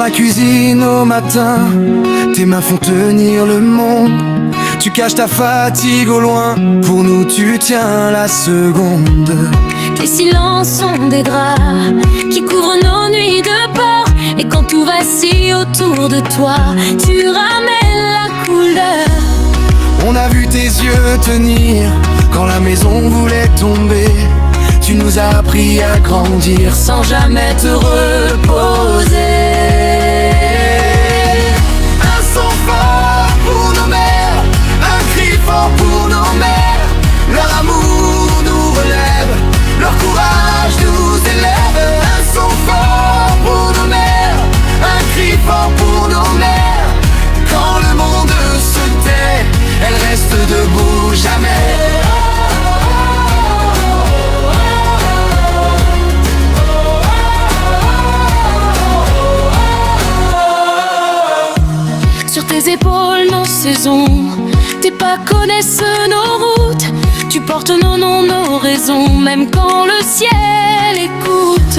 la cuisine au matin, tes mains font tenir le monde. Tu caches ta fatigue au loin, pour nous tu tiens la seconde. Tes silences sont des draps qui couvrent nos nuits de peur. Et quand tout vacille autour de toi, tu ramènes la couleur. On a vu tes yeux tenir quand la maison voulait tomber. Tu nous as appris à grandir sans jamais te reposer. Un son fort pour nos mères, un cri fort pour nos mères. Leur amour nous relève, leur courage nous élève. Un son fort pour nos mères, un cri fort pour nos mères. Quand le monde se tait, elles restent debout jamais. Sur tes épaules nos saisons, tes pas connaissent nos routes. Tu portes nos noms, nos raisons, même quand le ciel écoute.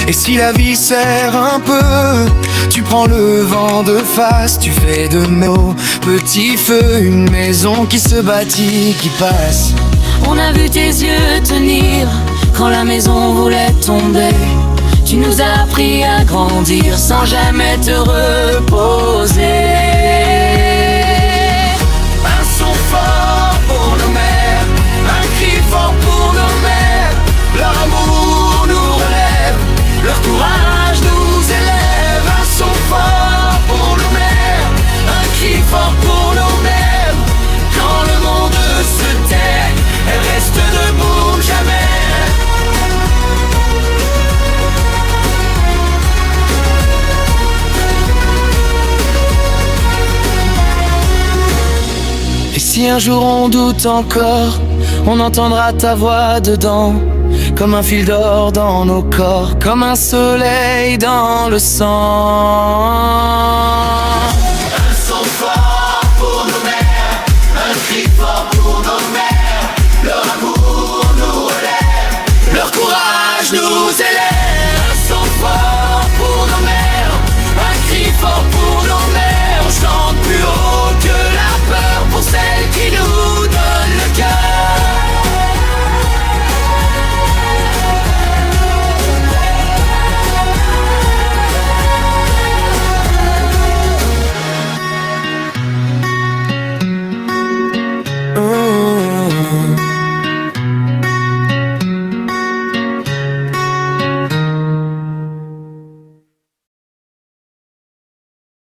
Et si la vie serre un peu, tu prends le vent de face. Tu fais de nos petits feux une maison qui se bâtit, qui passe. On a vu tes yeux tenir quand la maison voulait tomber. Tu nous as appris à grandir sans jamais te reposer. Un son fort pour nos mères, un cri fort pour nos mères. Leur amour nous relève, leur courage nous élève. Un son fort pour nos mères, un cri fort pour nos mères. Quand le monde se tait, elles restent debout jamais. Et si un jour on doute encore, on entendra ta voix dedans, comme un fil d'or dans nos corps, comme un soleil dans le sang.